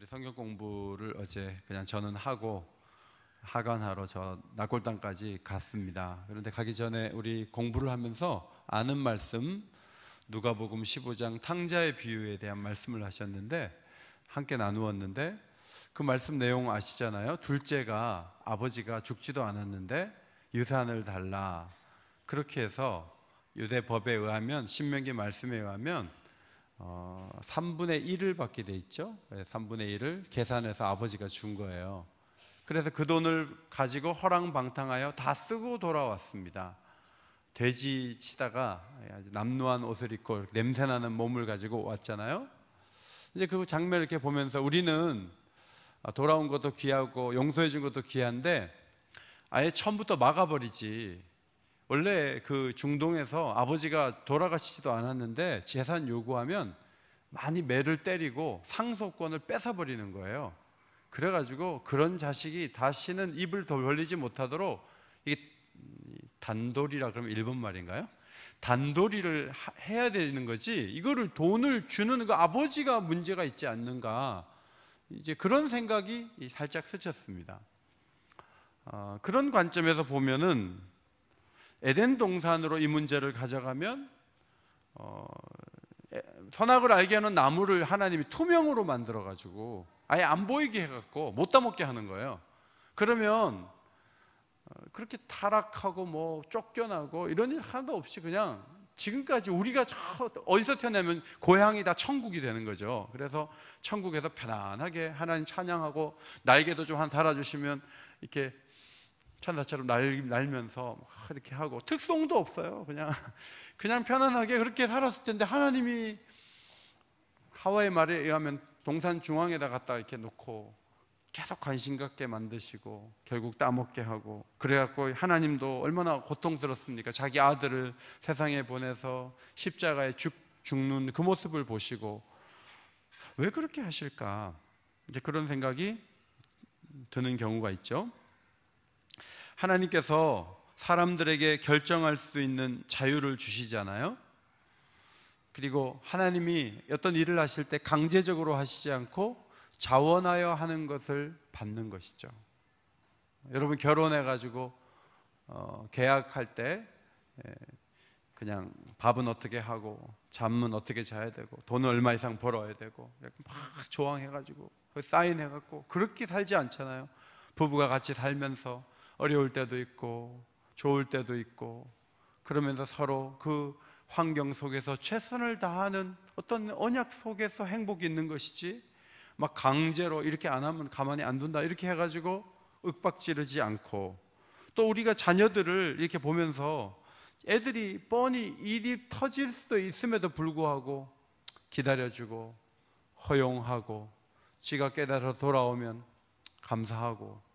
성경 공부를 어제 그냥 저는 하고 하관하러 저 낙골당까지 갔습니다. 그런데 가기 전에 우리 공부를 하면서 아는 말씀 누가복음 15장 탕자의 비유에 대한 말씀을 하셨는데 함께 나누었는데 그 말씀 내용 아시잖아요. 둘째가 아버지가 죽지도 않았는데 유산을 달라. 그렇게 해서 유대 법에 의하면 신명기 말씀에 의하면 3분의 1을 받게 돼 있죠. 3분의 1을 계산해서 아버지가 준 거예요. 그래서 그 돈을 가지고 허랑방탕하여 다 쓰고 돌아왔습니다. 돼지 치다가 남루한 옷을 입고 냄새나는 몸을 가지고 왔잖아요. 이제 그 장면을 이렇게 보면서 우리는 돌아온 것도 귀하고 용서해 준 것도 귀한데 아예 처음부터 막아버리지. 원래 그 중동에서 아버지가 돌아가시지도 않았는데 재산 요구하면 많이 매를 때리고 상속권을 뺏어버리는 거예요. 그래가지고 그런 자식이 다시는 입을 더 벌리지 못하도록 이게 단돌이라 그러면 일본 말인가요? 단돌이를 해야 되는 거지. 이거를 돈을 주는 거 아버지가 문제가 있지 않는가. 이제 그런 생각이 살짝 스쳤습니다. 그런 관점에서 보면은 에덴 동산으로 이 문제를 가져가면 선악을 알게 하는 나무를 하나님이 투명으로 만들어 가지고 아예 안 보이게 해갖고 못 따먹게 하는 거예요. 그러면 그렇게 타락하고 뭐 쫓겨나고 이런 일 하나도 없이 그냥 지금까지 우리가 어디서 태어나면 고향이 다 천국이 되는 거죠. 그래서 천국에서 편안하게 하나님 찬양하고 날개도 좀 한 달아주시면 이렇게 천사처럼 날면서 이렇게 하고 특송도 없어요. 그냥 편안하게 그렇게 살았을 텐데 하나님이 하와의 말에 의하면 동산 중앙에다 갖다 이렇게 놓고 계속 관심 갖게 만드시고 결국 따먹게 하고 그래갖고 하나님도 얼마나 고통스럽습니까? 자기 아들을 세상에 보내서 십자가에 죽는 그 모습을 보시고 왜 그렇게 하실까? 이제 그런 생각이 드는 경우가 있죠. 하나님께서 사람들에게 결정할 수 있는 자유를 주시잖아요. 그리고 하나님이 어떤 일을 하실 때 강제적으로 하시지 않고 자원하여 하는 것을 받는 것이죠. 여러분 결혼해가지고 계약할 때 그냥 밥은 어떻게 하고 잠은 어떻게 자야 되고 돈은 얼마 이상 벌어야 되고 막 조항해가지고 사인해갖고 그렇게 살지 않잖아요. 부부가 같이 살면서 어려울 때도 있고 좋을 때도 있고 그러면서 서로 그 환경 속에서 최선을 다하는 어떤 언약 속에서 행복이 있는 것이지 막 강제로 이렇게 안 하면 가만히 안 둔다 이렇게 해가지고 윽박지르지 않고 또 우리가 자녀들을 이렇게 보면서 애들이 뻔히 일이 터질 수도 있음에도 불구하고 기다려주고 허용하고 지가 깨달아 돌아오면 감사하고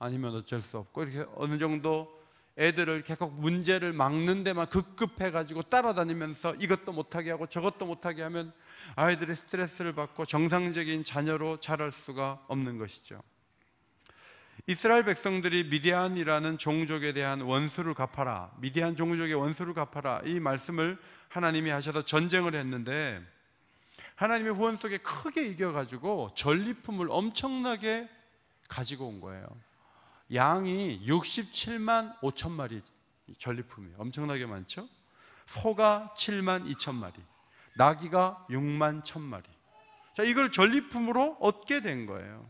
아니면 어쩔 수 없고 이렇게 어느 정도 애들을 계속 문제를 막는 데만 급급해가지고 따라다니면서 이것도 못하게 하고 저것도 못하게 하면 아이들이 스트레스를 받고 정상적인 자녀로 자랄 수가 없는 것이죠. 이스라엘 백성들이 미디안이라는 종족에 대한 원수를 갚아라, 미디안 종족의 원수를 갚아라 이 말씀을 하나님이 하셔서 전쟁을 했는데 하나님의 후원 속에 크게 이겨가지고 전리품을 엄청나게 가지고 온 거예요. 양이 67만 5천 마리 전리품이에요. 엄청나게 많죠? 소가 7만 2천 마리, 나귀가 6만 1천 마리. 자, 이걸 전리품으로 얻게 된 거예요.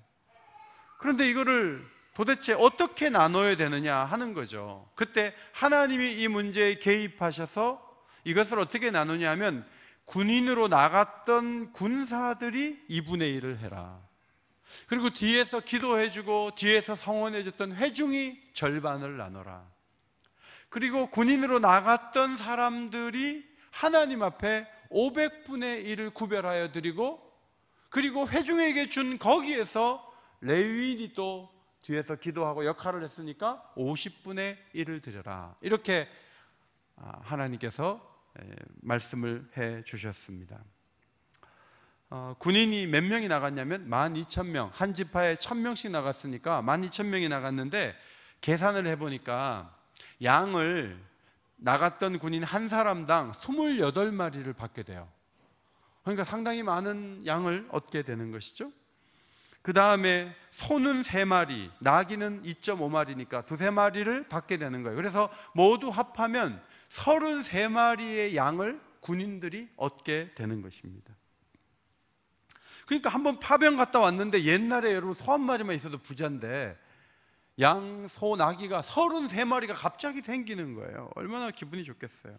그런데 이거를 도대체 어떻게 나눠야 되느냐 하는 거죠. 그때 하나님이 이 문제에 개입하셔서 이것을 어떻게 나누냐 하면 군인으로 나갔던 군사들이 2분의 1을 해라. 그리고 뒤에서 기도해주고 뒤에서 성원해줬던 회중이 절반을 나눠라. 그리고 군인으로 나갔던 사람들이 하나님 앞에 500분의 1을 구별하여 드리고 그리고 회중에게 준 거기에서 레위인이 또 뒤에서 기도하고 역할을 했으니까 50분의 1을 드려라. 이렇게 하나님께서 말씀을 해 주셨습니다. 군인이 몇 명이 나갔냐면 12,000명, 한 지파에 1,000명씩 나갔으니까 12,000명이 나갔는데 계산을 해보니까 양을 나갔던 군인 한 사람당 28마리를 받게 돼요. 그러니까 상당히 많은 양을 얻게 되는 것이죠. 그 다음에 소는 3마리, 나귀는 2.5마리니까 두세 마리를 받게 되는 거예요. 그래서 모두 합하면 33마리의 양을 군인들이 얻게 되는 것입니다. 그러니까 한번 파병 갔다 왔는데, 옛날에 여러분 소 한 마리만 있어도 부자인데 양, 소, 나귀가 33마리가 갑자기 생기는 거예요. 얼마나 기분이 좋겠어요.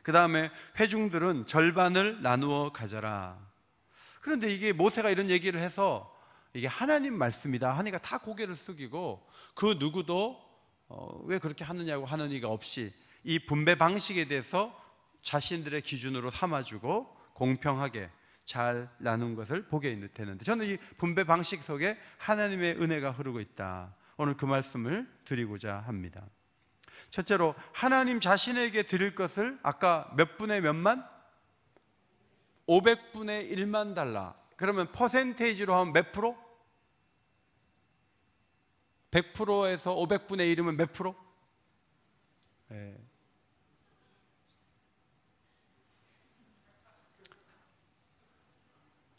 그 다음에 회중들은 절반을 나누어 가져라. 그런데 이게 모세가 이런 얘기를 해서 이게 하나님 말씀이다 하니까 다 고개를 숙이고, 그 누구도 왜 그렇게 하느냐고 하는 이가 없이 이 분배 방식에 대해서 자신들의 기준으로 삼아주고 공평하게 잘 나눈 것을 보게 되는데, 저는 이 분배 방식 속에 하나님의 은혜가 흐르고 있다, 오늘 그 말씀을 드리고자 합니다. 첫째로, 하나님 자신에게 드릴 것을 아까 몇 분의 몇만? 500분의 1만 달라. 그러면 퍼센테이지로 하면 몇 프로? 100%에서 500분의 1이면 몇 프로? 네.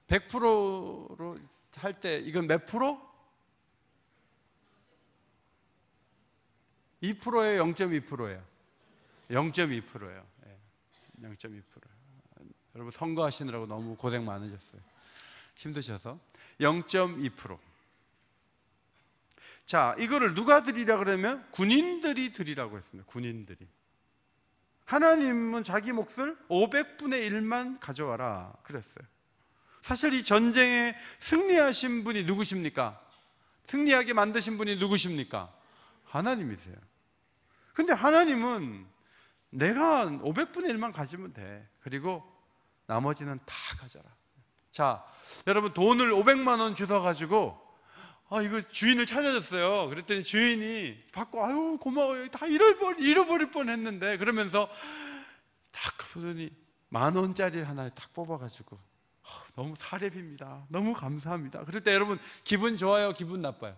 100%로 할 때 이건 몇 프로? 2%예요? 0.2%예요? 0.2%예요. 0.2%. 여러분 선거하시느라고 너무 고생 많으셨어요. 힘드셔서. 0.2%. 자, 이거를 누가 드리라 그러면 군인들이 드리라고 했습니다. 군인들이. 하나님은 자기 몫을 500분의 1만 가져와라 그랬어요. 사실 이 전쟁에 승리하신 분이 누구십니까? 승리하게 만드신 분이 누구십니까? 하나님이세요. 근데 하나님은 내가 500분의 1만 가지면 돼. 그리고 나머지는 다 가져라. 자, 여러분 돈을 500만 원 주워가지고 이거 주인을 찾아줬어요. 그랬더니 주인이 받고 아유 고마워요. 다 잃어버릴 뻔했는데, 그러면서 딱 보더니 10,000원짜리 하나 딱 뽑아가지고 너무 사례비입니다. 너무 감사합니다. 그럴 때 여러분 기분 좋아요? 기분 나빠요?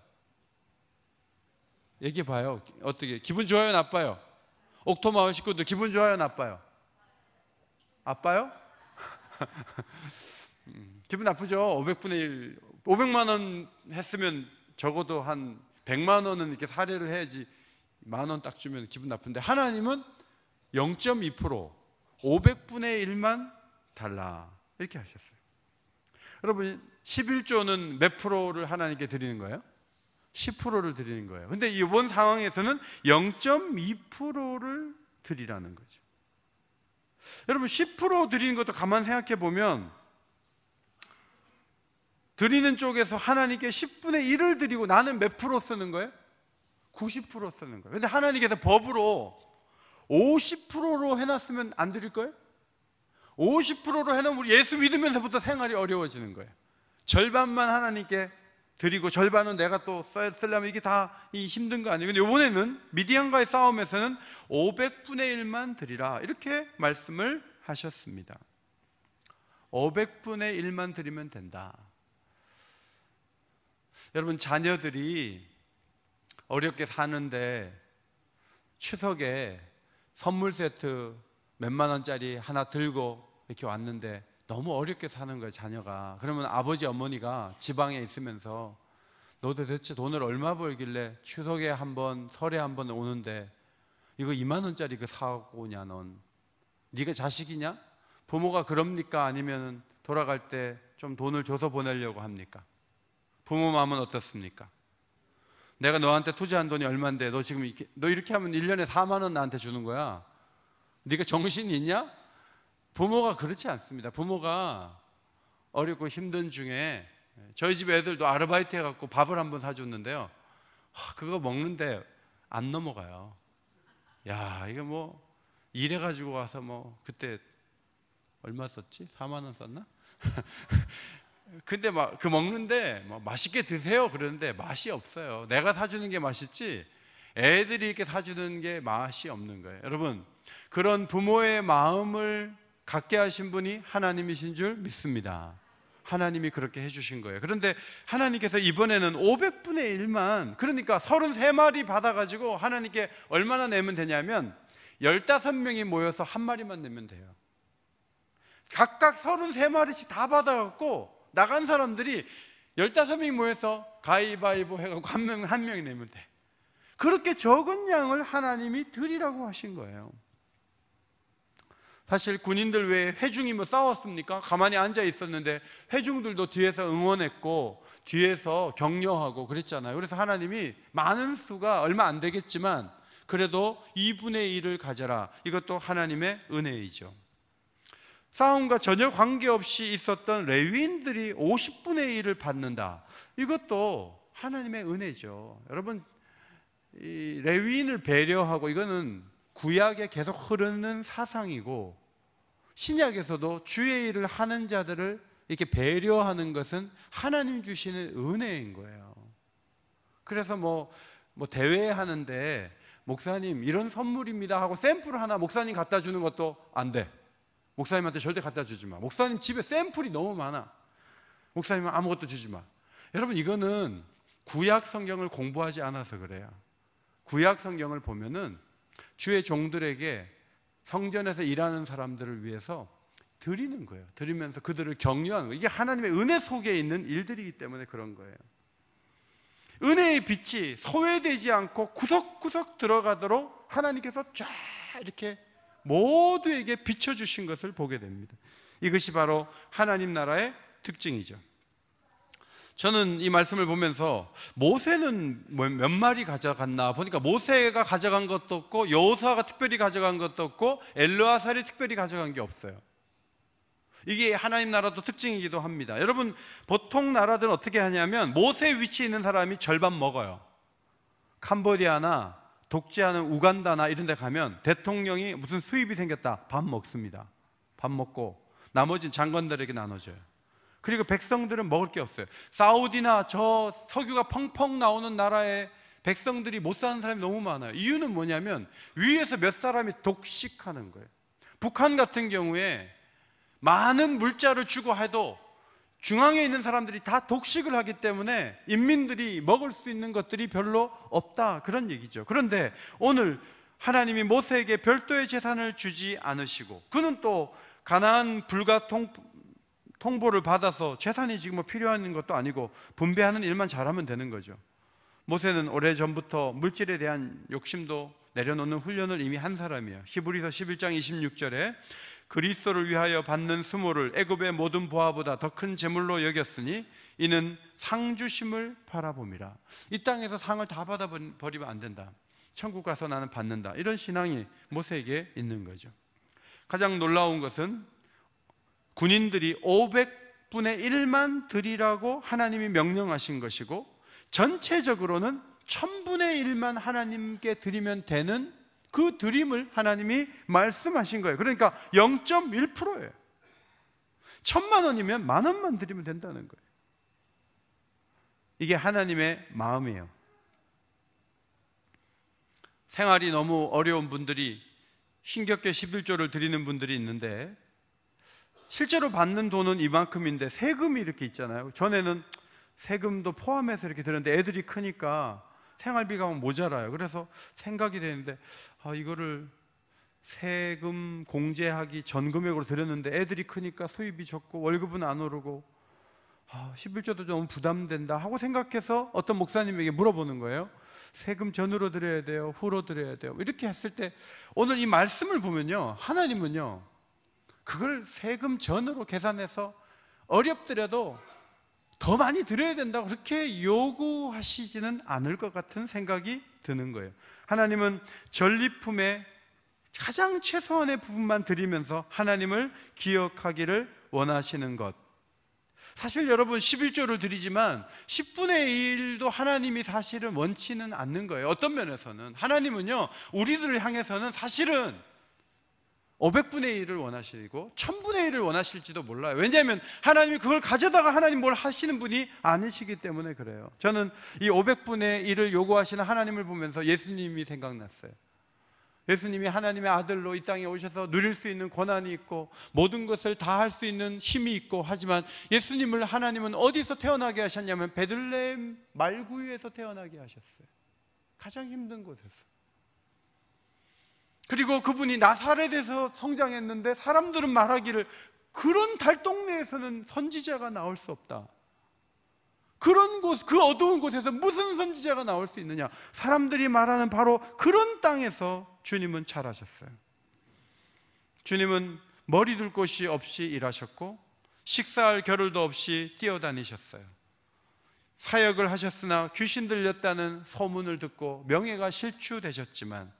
얘기해봐요. 어떻게? 기분 좋아요? 나빠요? 옥토마을 식구들 기분 좋아요? 나빠요? 아빠요? 기분 나쁘죠? 500분의 1 500만 원 했으면 적어도 한 100만 원은 이렇게 사례를 해야지, 10,000원 딱 주면 기분 나쁜데, 하나님은 0.2% 500분의 1만 달라 이렇게 하셨어요. 여러분 11조는 몇 프로를 하나님께 드리는 거예요? 10%를 드리는 거예요. 근데 이번 상황에서는 0.2%를 드리라는 거죠. 여러분 10% 드리는 것도 가만 생각해 보면, 드리는 쪽에서 하나님께 10분의 1을 드리고 나는 몇 프로 쓰는 거예요? 90% 쓰는 거예요. 근데 하나님께서 법으로 50%로 해놨으면 안 드릴 거예요? 50%로 해놓으면 우리 예수 믿으면서부터 생활이 어려워지는 거예요. 절반만 하나님께 드리고 절반은 내가 또 쓰려면 이게 다 힘든 거 아니에요? 근데 이번에는 미디안과의 싸움에서는 500분의 1만 드리라 이렇게 말씀을 하셨습니다. 500분의 1만 드리면 된다. 여러분 자녀들이 어렵게 사는데 추석에 선물 세트 몇만 원짜리 하나 들고 이렇게 왔는데 너무 어렵게 사는 거예요, 자녀가. 그러면 아버지 어머니가 지방에 있으면서 너 도대체 돈을 얼마 벌길래 추석에 한 번, 설에 한 번 오는데 이거 2만 원짜리 그 사고 오냐 넌? 네가 자식이냐? 부모가 그럽니까? 아니면 돌아갈 때 좀 돈을 줘서 보내려고 합니까? 부모 마음은 어떻습니까? 내가 너한테 투자한 돈이 얼만데 너 지금 너 이렇게 하면 1년에 4만 원 나한테 주는 거야. 네가 정신이 있냐? 부모가 그렇지 않습니다. 부모가 어렵고 힘든 중에 저희 집 애들도 아르바이트 해갖고 밥을 한번 사줬는데요, 그거 먹는데 안 넘어가요. 야, 이거 뭐 일해가지고 와서 뭐 그때 얼마 썼지? 4만 원 썼나? 근데 막 그 먹는데 뭐 맛있게 드세요 그러는데 맛이 없어요. 내가 사주는 게 맛있지 애들이 이렇게 사주는 게 맛이 없는 거예요. 여러분 그런 부모의 마음을 갖게 하신 분이 하나님이신 줄 믿습니다. 하나님이 그렇게 해주신 거예요. 그런데 하나님께서 이번에는 500분의 1만, 그러니까 33마리 받아가지고 하나님께 얼마나 내면 되냐면 15명이 모여서 한 마리만 내면 돼요. 각각 33마리씩 다 받아갖고 나간 사람들이 15명이 모여서 가위바위보 해갖고 한 명이 내면 돼. 그렇게 적은 양을 하나님이 드리라고 하신 거예요. 사실 군인들 외에 회중이 뭐 싸웠습니까? 가만히 앉아 있었는데 회중들도 뒤에서 응원했고 뒤에서 격려하고 그랬잖아요. 그래서 하나님이 많은 수가 얼마 안 되겠지만 그래도 2분의 1을 가져라. 이것도 하나님의 은혜이죠. 싸움과 전혀 관계없이 있었던 레위인들이 50분의 1을 받는다. 이것도 하나님의 은혜죠. 여러분, 이 레위인을 배려하고, 이거는 구약에 계속 흐르는 사상이고, 신약에서도 주의 일을 하는 자들을 이렇게 배려하는 것은 하나님 주시는 은혜인 거예요. 그래서 뭐 대회하는데 목사님 이런 선물입니다 하고 샘플 하나 목사님 갖다 주는 것도 안 돼. 목사님한테 절대 갖다 주지 마. 목사님 집에 샘플이 너무 많아. 목사님은 아무것도 주지 마. 여러분, 이거는 구약 성경을 공부하지 않아서 그래요. 구약 성경을 보면은 주의 종들에게 성전에서 일하는 사람들을 위해서 드리는 거예요. 드리면서 그들을 격려하는 거예요. 이게 하나님의 은혜 속에 있는 일들이기 때문에 그런 거예요. 은혜의 빛이 소외되지 않고 구석구석 들어가도록 하나님께서 쫙 이렇게 모두에게 비춰주신 것을 보게 됩니다. 이것이 바로 하나님 나라의 특징이죠. 저는 이 말씀을 보면서 모세는 몇 마리 가져갔나 보니까 모세가 가져간 것도 없고 여호수아가 특별히 가져간 것도 없고 엘르아살이 특별히 가져간 게 없어요. 이게 하나님 나라도 특징이기도 합니다. 여러분, 보통 나라들은 어떻게 하냐면 모세 위치에 있는 사람이 절반 먹어요. 캄보디아나 독재하는 우간다나 이런 데 가면 대통령이 무슨 수입이 생겼다, 밥 먹습니다. 밥 먹고 나머지는 장관들에게 나눠줘요. 그리고 백성들은 먹을 게 없어요. 사우디나 저 석유가 펑펑 나오는 나라에 백성들이 못 사는 사람이 너무 많아요. 이유는 뭐냐면 위에서 몇 사람이 독식하는 거예요. 북한 같은 경우에 많은 물자를 주고 해도 중앙에 있는 사람들이 다 독식을 하기 때문에 인민들이 먹을 수 있는 것들이 별로 없다, 그런 얘기죠. 그런데 오늘 하나님이 모세에게 별도의 재산을 주지 않으시고, 그는 또 가나안 불가 통보를 받아서 재산이 지금 뭐 필요한 것도 아니고 분배하는 일만 잘하면 되는 거죠. 모세는 오래전부터 물질에 대한 욕심도 내려놓는 훈련을 이미 한 사람이에요. 히브리서 11장 26절에 그리스도를 위하여 받는 수모를 애굽의 모든 보화보다 더 큰 재물로 여겼으니 이는 상주심을 바라봄이라. 이 땅에서 상을 다 받아버리면 안 된다. 천국 가서 나는 받는다. 이런 신앙이 모세에게 있는 거죠. 가장 놀라운 것은 군인들이 500분의 1만 드리라고 하나님이 명령하신 것이고, 전체적으로는 1000분의 1만 하나님께 드리면 되는 그 드림을 하나님이 말씀하신 거예요. 그러니까 0.1%예요. 1000만 원이면 10,000원만 드리면 된다는 거예요. 이게 하나님의 마음이에요. 생활이 너무 어려운 분들이 힘겹게 11조를 드리는 분들이 있는데, 실제로 받는 돈은 이만큼인데 세금이 이렇게 있잖아요. 전에는 세금도 포함해서 이렇게 드렸는데 애들이 크니까 생활비가 모자라요. 그래서 생각이 되는데, 이거를 세금 공제하기 전 금액으로 드렸는데 애들이 크니까 수입이 적고 월급은 안 오르고 11조도 좀 부담된다 하고 생각해서 어떤 목사님에게 물어보는 거예요. 세금 전으로 드려야 돼요? 후로 드려야 돼요? 이렇게 했을 때 오늘 이 말씀을 보면요, 하나님은요 그걸 세금 전으로 계산해서 어렵더라도 더 많이 드려야 된다고 그렇게 요구하시지는 않을 것 같은 생각이 드는 거예요. 하나님은 전리품의 가장 최소한의 부분만 드리면서 하나님을 기억하기를 원하시는 것. 사실 여러분 11조를 드리지만 10분의 1도 하나님이 사실은 원치는 않는 거예요. 어떤 면에서는 하나님은요 우리들을 향해서는 사실은 500분의 1을 원하시고 1000분의 1을 원하실지도 몰라요. 왜냐하면 하나님이 그걸 가져다가 하나님 뭘 하시는 분이 아니시기 때문에 그래요. 저는 이 500분의 1을 요구하시는 하나님을 보면서 예수님이 생각났어요. 예수님이 하나님의 아들로 이 땅에 오셔서 누릴 수 있는 권한이 있고 모든 것을 다 할 수 있는 힘이 있고, 하지만 예수님을 하나님은 어디서 태어나게 하셨냐면 베들레헴 말구유에서 태어나게 하셨어요. 가장 힘든 곳에서. 그리고 그분이 나사렛에서 성장했는데 사람들은 말하기를 그런 달동네에서는 선지자가 나올 수 없다. 그런 곳, 그 어두운 곳에서 무슨 선지자가 나올 수 있느냐? 사람들이 말하는 바로 그런 땅에서 주님은 자라셨어요. 주님은 머리 둘 곳이 없이 일하셨고 식사할 겨를도 없이 뛰어다니셨어요. 사역을 하셨으나 귀신 들렸다는 소문을 듣고 명예가 실추되셨지만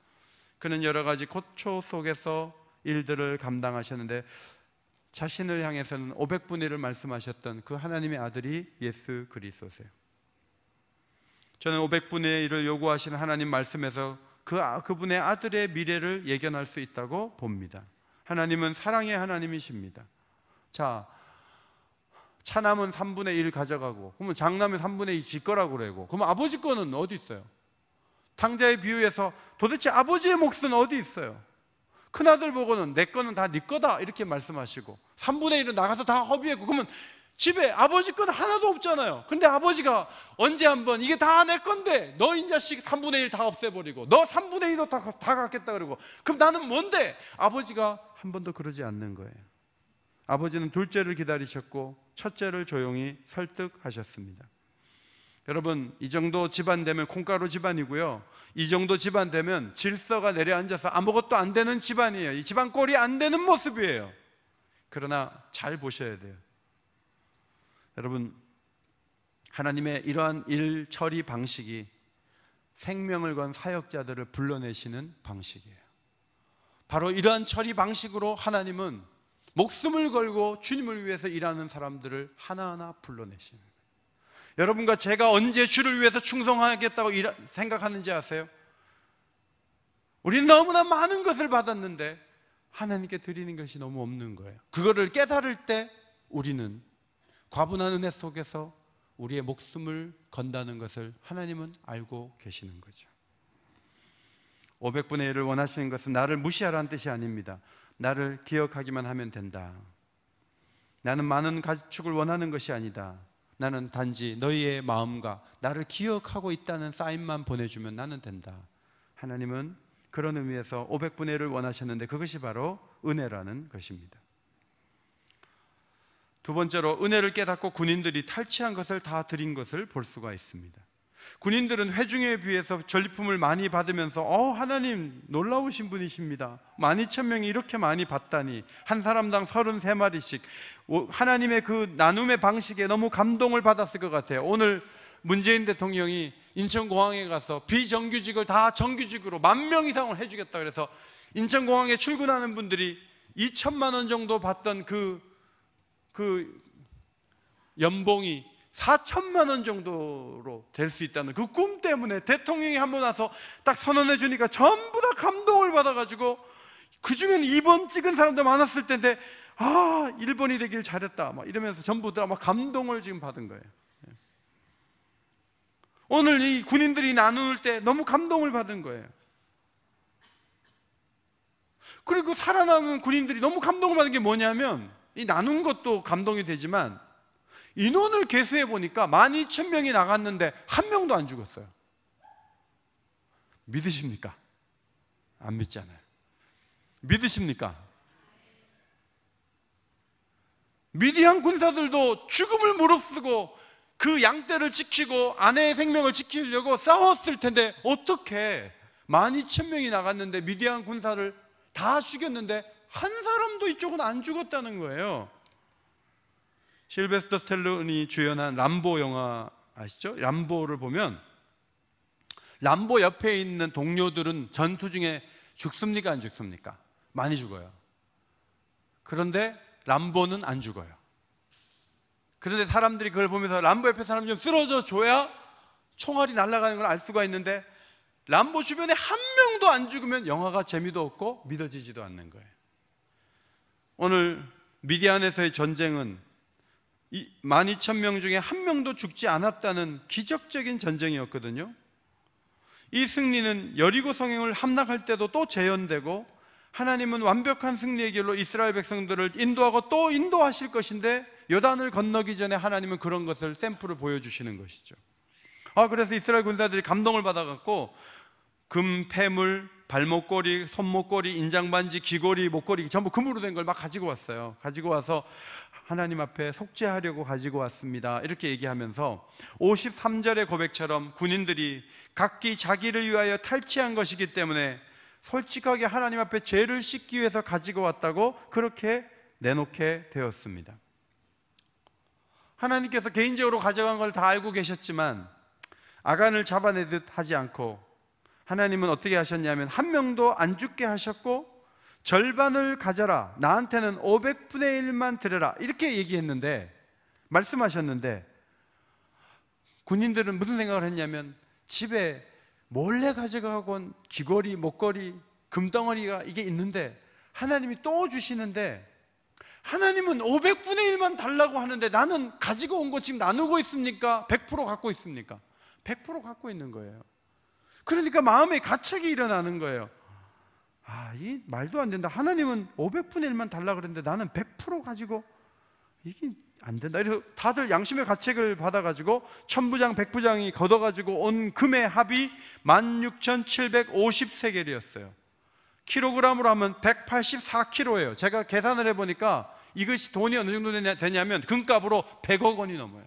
그는 여러 가지 고초 속에서 일들을 감당하셨는데 자신을 향해서는 500분의 1을 말씀하셨던 그 하나님의 아들이 예수 그리스도세요. 저는 500분의 1을 요구하시는 하나님 말씀에서 그분의 아들의 미래를 예견할 수 있다고 봅니다. 하나님은 사랑의 하나님이십니다. 자, 차남은 3분의 1 가져가고, 그러면 장남은 3분의 2 지 거라고 그러고, 그러면 아버지 거는 어디 있어요? 탕자의 비유에서 도대체 아버지의 몫은 어디 있어요? 큰아들 보고는 내 거는 다 네 거다 이렇게 말씀하시고 3분의 1은 나가서 다 허비했고, 그러면 집에 아버지 거는 하나도 없잖아요. 근데 아버지가 언제 한번 이게 다 내 건데 너 이 자식 3분의 1 다 없애버리고 너 3분의 2도 다 갖겠다 그러고, 그럼 나는 뭔데? 아버지가 한 번도 그러지 않는 거예요. 아버지는 둘째를 기다리셨고 첫째를 조용히 설득하셨습니다. 여러분, 이 정도 집안 되면 콩가루 집안이고요, 이 정도 집안 되면 질서가 내려앉아서 아무것도 안 되는 집안이에요. 이 집안 꼴이 안 되는 모습이에요. 그러나 잘 보셔야 돼요. 여러분, 하나님의 이러한 일 처리 방식이 생명을 건 사역자들을 불러내시는 방식이에요. 바로 이러한 처리 방식으로 하나님은 목숨을 걸고 주님을 위해서 일하는 사람들을 하나하나 불러내시는 거예요. 여러분과 제가 언제 주를 위해서 충성하겠다고 생각하는지 아세요? 우리는 너무나 많은 것을 받았는데 하나님께 드리는 것이 너무 없는 거예요. 그거를 깨달을 때 우리는 과분한 은혜 속에서 우리의 목숨을 건다는 것을 하나님은 알고 계시는 거죠. 500분의 1을 원하시는 것은 나를 무시하라는 뜻이 아닙니다. 나를 기억하기만 하면 된다. 나는 많은 가축을 원하는 것이 아니다. 나는 단지 너희의 마음과 나를 기억하고 있다는 사인만 보내주면 나는 된다. 하나님은 그런 의미에서 500분의 1을 원하셨는데 그것이 바로 은혜라는 것입니다. 두 번째로, 은혜를 깨닫고 군인들이 탈취한 것을 다 드린 것을 볼 수가 있습니다. 군인들은 회중에 비해서 전리품을 많이 받으면서 하나님 놀라우신 분이십니다. 12,000명이 이렇게 많이 받다니, 한 사람당 33마리씩 하나님의 그 나눔의 방식에 너무 감동을 받았을 것 같아요. 오늘 문재인 대통령이 인천공항에 가서 비정규직을 다 정규직으로 10,000명 이상을 해주겠다 그래서 인천공항에 출근하는 분들이 2천만 원 정도 받던 그 연봉이 4천만 원 정도로 될 수 있다는 그 꿈 때문에 대통령이 한번 와서 딱 선언해 주니까 전부 다 감동을 받아가지고, 그 중에는 2번 찍은 사람도 많았을 텐데 1번이 되길 잘했다 막 이러면서 전부 다 막 감동을 지금 받은 거예요. 오늘 이 군인들이 나눌 때 너무 감동을 받은 거예요. 그리고 살아남은 군인들이 너무 감동을 받은 게 뭐냐면, 이 나눈 것도 감동이 되지만 인원을 계수해 보니까 12,000명이 나갔는데 한 명도 안 죽었어요. 믿으십니까? 안 믿잖아요. 믿으십니까? 미디안 군사들도 죽음을 무릅쓰고 그 양떼를 지키고 아내의 생명을 지키려고 싸웠을 텐데 어떻게 12,000명이 나갔는데 미디안 군사를 다 죽였는데 한 사람도 이쪽은 안 죽었다는 거예요. 실베스터 스텔론이 주연한 람보 영화 아시죠? 람보를 보면 람보 옆에 있는 동료들은 전투 중에 죽습니까? 안 죽습니까? 많이 죽어요. 그런데 람보는 안 죽어요. 그런데 사람들이 그걸 보면서 람보 옆에 사람 좀 쓰러져 줘야 총알이 날아가는 걸 알 수가 있는데, 람보 주변에 한 명도 안 죽으면 영화가 재미도 없고 믿어지지도 않는 거예요. 오늘 미디안에서의 전쟁은 12,000명 중에 한 명도 죽지 않았다는 기적적인 전쟁이었거든요. 이 승리는 여리고 성행을 함락할 때도 또 재현되고, 하나님은 완벽한 승리의 길로 이스라엘 백성들을 인도하고 또 인도하실 것인데, 요단을 건너기 전에 하나님은 그런 것을 샘플을 보여주시는 것이죠. 그래서 이스라엘 군사들이 감동을 받아갖고 금, 폐물, 발목걸이, 손목걸이, 인장반지, 귀걸이, 목걸이 전부 금으로 된 걸 막 가지고 왔어요. 가지고 와서 하나님 앞에 속죄하려고 가지고 왔습니다. 이렇게 얘기하면서 53절의 고백처럼 군인들이 각기 자기를 위하여 탈취한 것이기 때문에 솔직하게 하나님 앞에 죄를 씻기 위해서 가지고 왔다고 그렇게 내놓게 되었습니다. 하나님께서 개인적으로 가져간 걸 다 알고 계셨지만 아간을 잡아내듯 하지 않고 하나님은 어떻게 하셨냐면 한 명도 안 죽게 하셨고 절반을 가져라, 나한테는 500분의 1만 드려라, 이렇게 얘기했는데, 말씀하셨는데 군인들은 무슨 생각을 했냐면 집에 몰래 가져가고 온 귀걸이, 목걸이, 금덩어리가 이게 있는데 하나님이 또 주시는데, 하나님은 500분의 1만 달라고 하는데 나는 가지고 온 거 지금 나누고 있습니까? 100% 갖고 있습니까? 100% 갖고 있는 거예요. 그러니까 마음에 가책이 일어나는 거예요. 이 말도 안 된다. 하나님은 500분의 1만 달라고 그랬는데 나는 100% 가지고, 이게 안 된다. 그래서 다들 양심의 가책을 받아가지고 천부장 백부장이 걷어가지고 온 금의 합이 16,750세겔이었어요. 킬로그램으로 하면 184kg예요. 제가 계산을 해보니까 이것이 돈이 어느 정도 되냐면 금값으로 100억 원이 넘어요.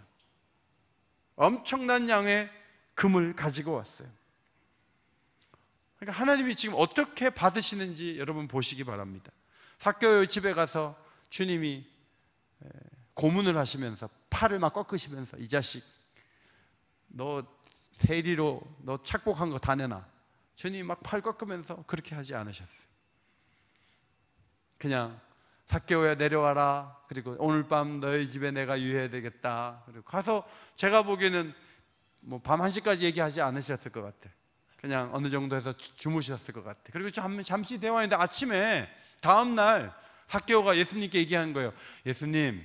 엄청난 양의 금을 가지고 왔어요. 그러니까 하나님이 지금 어떻게 받으시는지 여러분 보시기 바랍니다. 삭개오의 집에 가서 주님이 고문을 하시면서 팔을 막 꺾으시면서 이 자식 너 세리로 너 착복한 거 다 내놔. 주님이 막 팔 꺾으면서 그렇게 하지 않으셨어요. 그냥 삭개오야 내려와라, 그리고 오늘 밤 너희 집에 내가 유해야 되겠다, 그리고 가서 제가 보기에는 뭐 밤 1시까지 얘기하지 않으셨을 것 같아요. 그냥 어느 정도 해서 주무셨을 것 같아요. 그리고 잠시 대화했는데 아침에 다음날 삭개오가 예수님께 얘기하는 거예요. 예수님,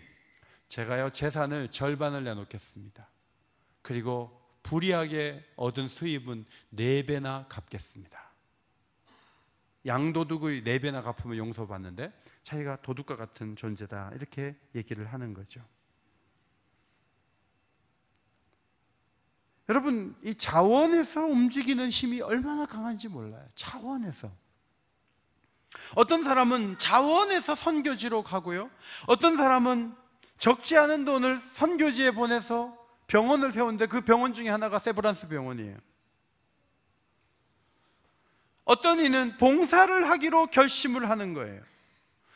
제가요 재산을 절반을 내놓겠습니다. 그리고 불의하게 얻은 수입은 4배나 갚겠습니다. 양도둑의 4배나 갚으면 용서받는데 자기가 도둑과 같은 존재다, 이렇게 얘기를 하는 거죠. 여러분, 이 자원에서 움직이는 힘이 얼마나 강한지 몰라요. 자원에서. 어떤 사람은 자원에서 선교지로 가고요, 어떤 사람은 적지 않은 돈을 선교지에 보내서 병원을 세우는데 그 병원 중에 하나가 세브란스 병원이에요. 어떤 이는 봉사를 하기로 결심을 하는 거예요.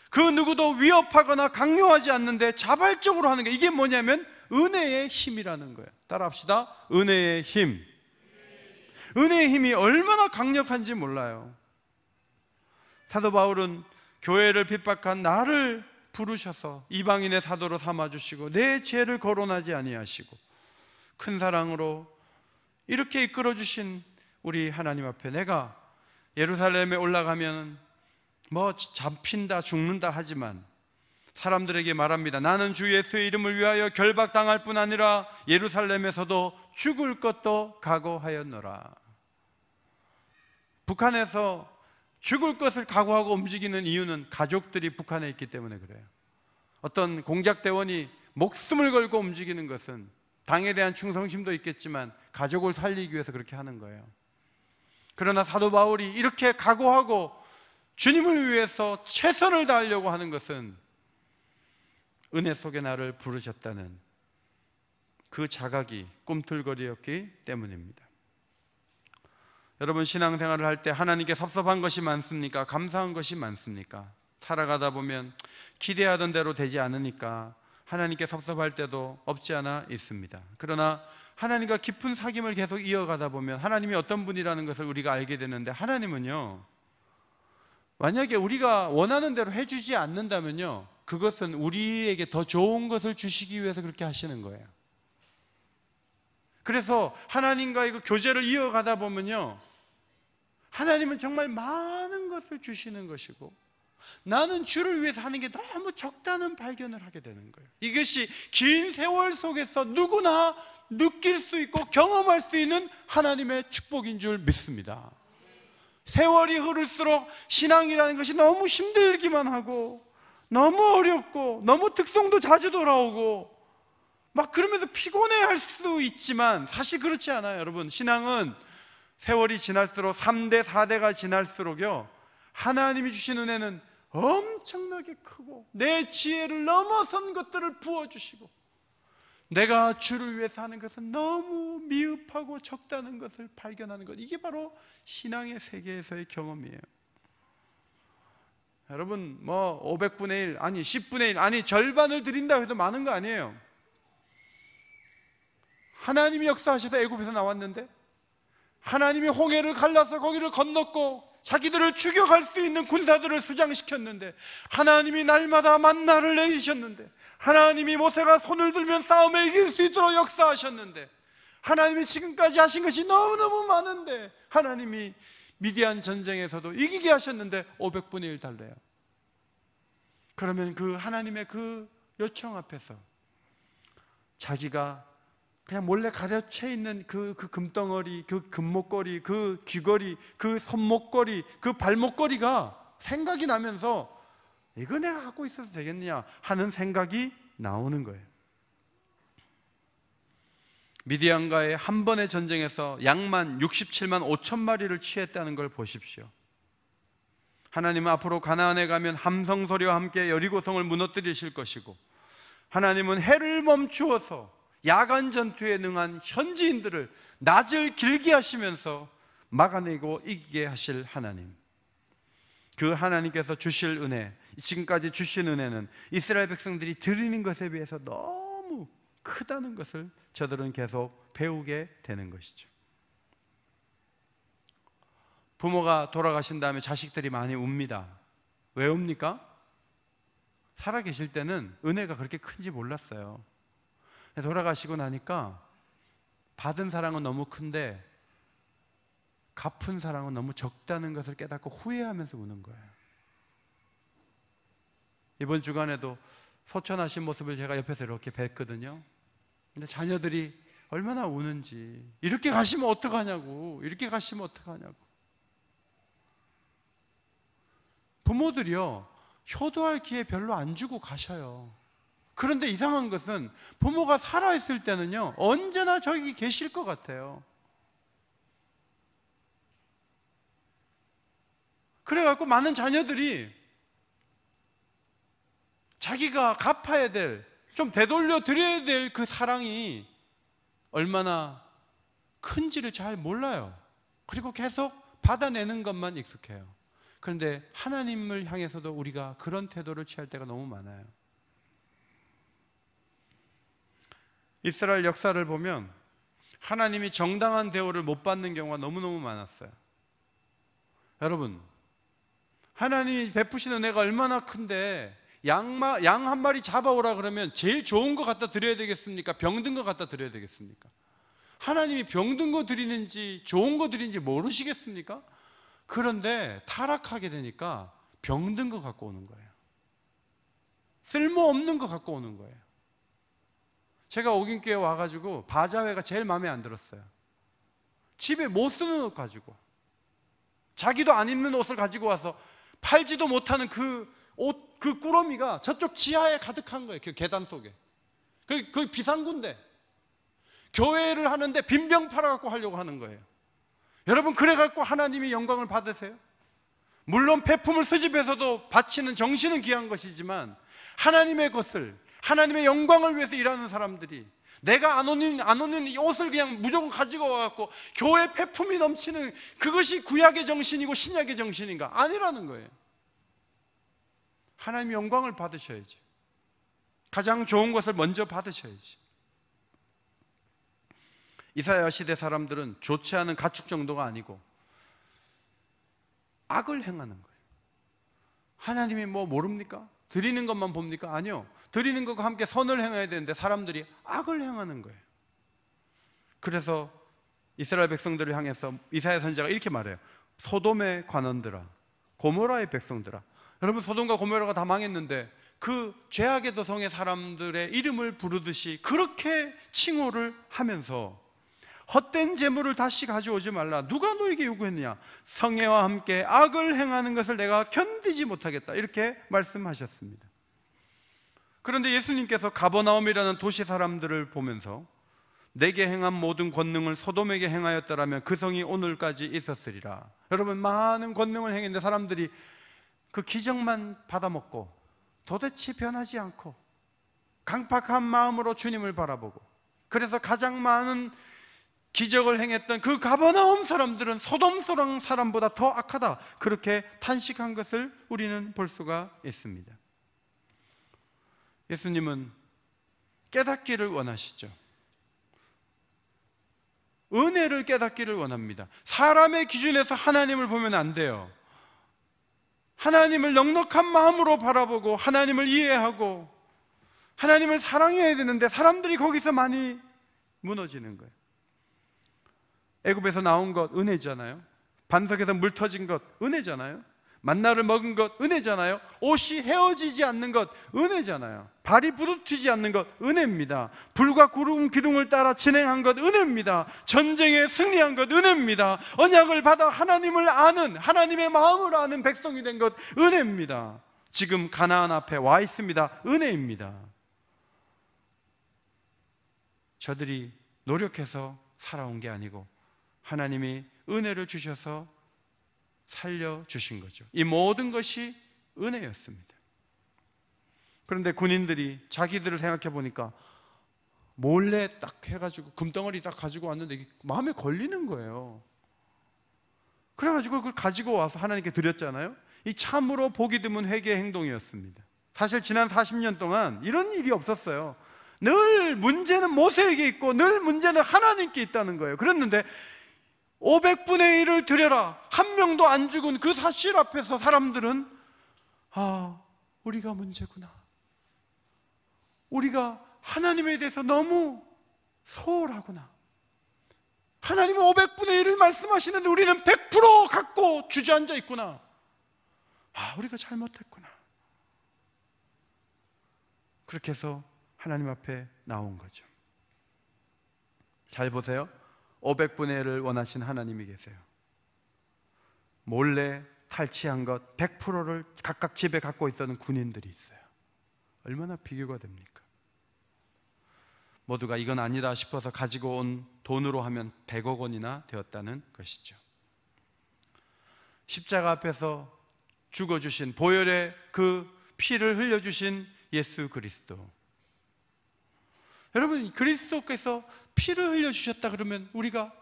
그 누구도 위협하거나 강요하지 않는데 자발적으로 하는 게, 이게 뭐냐면 은혜의 힘이라는 거예요. 따라합시다. 은혜의 힘. 은혜의 힘이 얼마나 강력한지 몰라요. 사도 바울은 교회를 핍박한 나를 부르셔서 이방인의 사도로 삼아주시고 내 죄를 거론하지 아니하시고 큰 사랑으로 이렇게 이끌어주신 우리 하나님 앞에 내가 예루살렘에 올라가면 뭐 잡힌다 죽는다 하지만 사람들에게 말합니다. 나는 주 예수의 이름을 위하여 결박당할 뿐 아니라 예루살렘에서도 죽을 것도 각오하였노라. 북한에서 죽을 것을 각오하고 움직이는 이유는 가족들이 북한에 있기 때문에 그래요. 어떤 공작대원이 목숨을 걸고 움직이는 것은 당에 대한 충성심도 있겠지만 가족을 살리기 위해서 그렇게 하는 거예요. 그러나 사도 바울이 이렇게 각오하고 주님을 위해서 최선을 다하려고 하는 것은 은혜 속에 나를 부르셨다는 그 자각이 꿈틀거리였기 때문입니다. 여러분, 신앙생활을 할 때 하나님께 섭섭한 것이 많습니까? 감사한 것이 많습니까? 살아가다 보면 기대하던 대로 되지 않으니까 하나님께 섭섭할 때도 없지 않아 있습니다. 그러나 하나님과 깊은 사귐을 계속 이어가다 보면 하나님이 어떤 분이라는 것을 우리가 알게 되는데, 하나님은요, 만약에 우리가 원하는 대로 해주지 않는다면요, 그것은 우리에게 더 좋은 것을 주시기 위해서 그렇게 하시는 거예요. 그래서 하나님과의 그 교제를 이어가다 보면요, 하나님은 정말 많은 것을 주시는 것이고 나는 주를 위해서 하는 게 너무 적다는 발견을 하게 되는 거예요. 이것이 긴 세월 속에서 누구나 느낄 수 있고 경험할 수 있는 하나님의 축복인 줄 믿습니다. 세월이 흐를수록 신앙이라는 것이 너무 힘들기만 하고 너무 어렵고 너무 특성도 자주 돌아오고 막 그러면서 피곤해할 수 있지만 사실 그렇지 않아요. 여러분, 신앙은 세월이 지날수록 3대 4대가 지날수록요, 하나님이 주신 은혜는 엄청나게 크고 내 지혜를 넘어선 것들을 부어주시고 내가 주를 위해서 하는 것은 너무 미흡하고 적다는 것을 발견하는 것, 이게 바로 신앙의 세계에서의 경험이에요. 여러분 500분의 1 아니 10분의 1 아니 절반을 드린다고 해도 많은 거 아니에요. 하나님이 역사하셔서 애굽에서 나왔는데 하나님이 홍해를 갈라서 거기를 건넜고 자기들을 죽여갈 수 있는 군사들을 수장시켰는데 하나님이 날마다 만나를 내리셨는데 하나님이 모세가 손을 들면 싸움에 이길 수 있도록 역사하셨는데 하나님이 지금까지 하신 것이 너무너무 많은데 하나님이 미디안 전쟁에서도 이기게 하셨는데 500분의 1 달래요. 그러면 그 하나님의 그 요청 앞에서 자기가 그냥 몰래 가려쳐 있는 그 금덩어리, 그 금목걸이, 그 귀걸이, 그 손목걸이, 그 발목걸이가 생각이 나면서 이거 내가 갖고 있어도 되겠느냐 하는 생각이 나오는 거예요. 미디안과의 한 번의 전쟁에서 양만 67만 5천 마리를 취했다는 걸 보십시오. 하나님은 앞으로 가나안에 가면 함성 소리와 함께 여리고성을 무너뜨리실 것이고 하나님은 해를 멈추어서 야간 전투에 능한 현지인들을 낮을 길게 하시면서 막아내고 이기게 하실 하나님, 그 하나님께서 주실 은혜, 지금까지 주신 은혜는 이스라엘 백성들이 드리는 것에 비해서 너무 크다는 것을 저들은 계속 배우게 되는 것이죠. 부모가 돌아가신 다음에 자식들이 많이 웁니다. 왜 웁니까? 살아계실 때는 은혜가 그렇게 큰지 몰랐어요. 돌아가시고 나니까 받은 사랑은 너무 큰데 갚은 사랑은 너무 적다는 것을 깨닫고 후회하면서 우는 거예요. 이번 주간에도 소천하신 모습을 제가 옆에서 이렇게 뵀거든요. 근데 자녀들이 얼마나 우는지, 이렇게 가시면 어떡하냐고, 이렇게 가시면 어떡하냐고. 부모들이요, 효도할 기회 별로 안 주고 가셔요. 그런데 이상한 것은 부모가 살아있을 때는요 언제나 저기 계실 것 같아요. 그래갖고 많은 자녀들이 자기가 갚아야 될, 좀 되돌려 드려야 될 그 사랑이 얼마나 큰지를 잘 몰라요. 그리고 계속 받아내는 것만 익숙해요. 그런데 하나님을 향해서도 우리가 그런 태도를 취할 때가 너무 많아요. 이스라엘 역사를 보면 하나님이 정당한 대우를 못 받는 경우가 너무너무 많았어요. 여러분, 하나님이 베푸신 은혜가 얼마나 큰데 양 한 마리 잡아오라 그러면 제일 좋은 거 갖다 드려야 되겠습니까? 병든 거 갖다 드려야 되겠습니까? 하나님이 병든 거 드리는지 좋은 거 드리는지 모르시겠습니까? 그런데 타락하게 되니까 병든 거 갖고 오는 거예요. 쓸모없는 거 갖고 오는 거예요. 제가 오긴교회 와가지고 바자회가 제일 마음에 안 들었어요. 집에 못 쓰는 옷 가지고, 자기도 안 입는 옷을 가지고 와서 팔지도 못하는 그 옷, 그 꾸러미가 저쪽 지하에 가득한 거예요. 그 계단 속에. 그 비상구인데 교회를 하는데 빈병 팔아갖고 하려고 하는 거예요. 여러분, 그래갖고 하나님이 영광을 받으세요? 물론 폐품을 수집해서도 바치는 정신은 귀한 것이지만 하나님의 것을, 하나님의 영광을 위해서 일하는 사람들이 내가 안 오는 이 옷을 그냥 무조건 가지고 와갖고 교회 폐품이 넘치는 그것이 구약의 정신이고 신약의 정신인가? 아니라는 거예요. 하나님의 영광을 받으셔야지. 가장 좋은 것을 먼저 받으셔야지. 이사야 시대 사람들은 좋지 않은 가축 정도가 아니고 악을 행하는 거예요. 하나님이 뭐 모릅니까? 드리는 것만 봅니까? 아니요. 드리는 것과 함께 선을 행해야 되는데 사람들이 악을 행하는 거예요. 그래서 이스라엘 백성들을 향해서 이사야 선지자가 이렇게 말해요. 소돔의 관원들아, 고모라의 백성들아. 여러분, 소돔과 고모라가 다 망했는데 그 죄악의 도성의 사람들의 이름을 부르듯이 그렇게 칭호를 하면서 헛된 재물을 다시 가져오지 말라. 누가 너에게 요구했느냐? 성애와 함께 악을 행하는 것을 내가 견디지 못하겠다. 이렇게 말씀하셨습니다. 그런데 예수님께서 가버나움이라는 도시 사람들을 보면서 내게 행한 모든 권능을 소돔에게 행하였더라면 그 성이 오늘까지 있었으리라. 여러분, 많은 권능을 행했는데 사람들이 그 기적만 받아먹고 도대체 변하지 않고 강팍한 마음으로 주님을 바라보고, 그래서 가장 많은 기적을 행했던 그 가버나움 사람들은 소돔 사람보다 더 악하다, 그렇게 탄식한 것을 우리는 볼 수가 있습니다. 예수님은 깨닫기를 원하시죠. 은혜를 깨닫기를 원합니다. 사람의 기준에서 하나님을 보면 안 돼요. 하나님을 넉넉한 마음으로 바라보고 하나님을 이해하고 하나님을 사랑해야 되는데 사람들이 거기서 많이 무너지는 거예요. 애굽에서 나온 것 은혜잖아요. 반석에서 물 터진 것 은혜잖아요. 만나를 먹은 것 은혜잖아요. 옷이 헤어지지 않는 것 은혜잖아요. 발이 부르트지 않는 것 은혜입니다. 불과 구름 기둥을 따라 진행한 것 은혜입니다. 전쟁에 승리한 것 은혜입니다. 언약을 받아 하나님을 아는, 하나님의 마음을 아는 백성이 된 것 은혜입니다. 지금 가나안 앞에 와 있습니다. 은혜입니다. 저들이 노력해서 살아온 게 아니고 하나님이 은혜를 주셔서 살려주신 거죠. 이 모든 것이 은혜였습니다. 그런데 군인들이 자기들을 생각해 보니까 몰래 딱 해가지고 금덩어리 딱 가지고 왔는데 이게 마음에 걸리는 거예요. 그래가지고 그걸 가지고 와서 하나님께 드렸잖아요. 이 참으로 보기 드문 회개의 행동이었습니다. 사실 지난 40년 동안 이런 일이 없었어요. 늘 문제는 모세에게 있고 늘 문제는 하나님께 있다는 거예요. 그랬는데 500분의 1을 드려라, 한 명도 안 죽은 그 사실 앞에서 사람들은 우리가 문제구나, 우리가 하나님에 대해서 너무 소홀하구나, 하나님은 500분의 1을 말씀하시는데 우리는 100% 갖고 주저앉아 있구나, 우리가 잘못했구나. 그렇게 해서 하나님 앞에 나온 거죠. 잘 보세요. 500분의 1을 원하신 하나님이 계세요. 몰래 탈취한 것 100%를 각각 집에 갖고 있었던 군인들이 있어요. 얼마나 비교가 됩니까? 모두가 이건 아니다 싶어서 가지고 온 돈으로 하면 100억 원이나 되었다는 것이죠. 십자가 앞에서 죽어주신, 보혈의 그 피를 흘려주신 예수 그리스도. 여러분, 그리스도께서 피를 흘려주셨다 그러면 우리가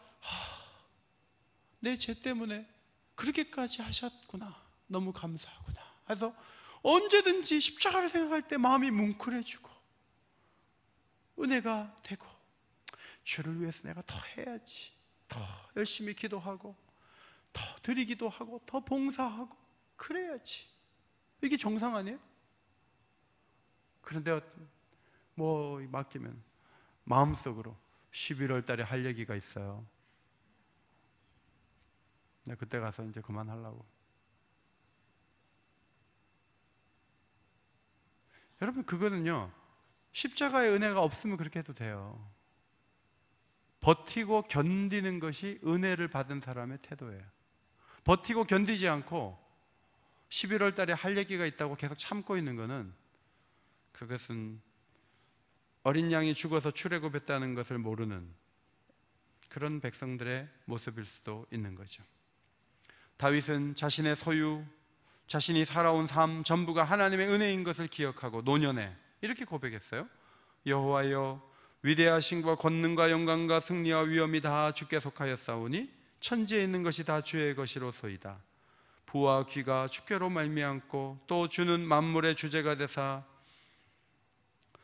내 죄 때문에 그렇게까지 하셨구나, 너무 감사하구나 해서 언제든지 십자가를 생각할 때 마음이 뭉클해지고 은혜가 되고, 죄를 위해서 내가 더 해야지, 더 열심히 기도하고 더 드리기도 하고 더 봉사하고 그래야지, 이게 정상 아니에요? 그런데 맡기면 마음속으로 11월 달에 할 얘기가 있어요. 내가 그때 가서 이제 그만하려고. 여러분, 그거는요, 십자가의 은혜가 없으면 그렇게 해도 돼요. 버티고 견디는 것이 은혜를 받은 사람의 태도예요. 버티고 견디지 않고 11월 달에 할 얘기가 있다고 계속 참고 있는 거는, 그것은 어린 양이 죽어서 출애굽했다는 것을 모르는 그런 백성들의 모습일 수도 있는 거죠. 다윗은 자신의 소유, 자신이 살아온 삶 전부가 하나님의 은혜인 것을 기억하고 노년에 이렇게 고백했어요. 여호와여, 위대하신과 권능과 영광과 승리와 위엄이 다 주께 속하였사오니 천지에 있는 것이 다 주의 것이로소이다. 부와 귀가 주께로 말미암고 또 주는 만물의 주제가 되사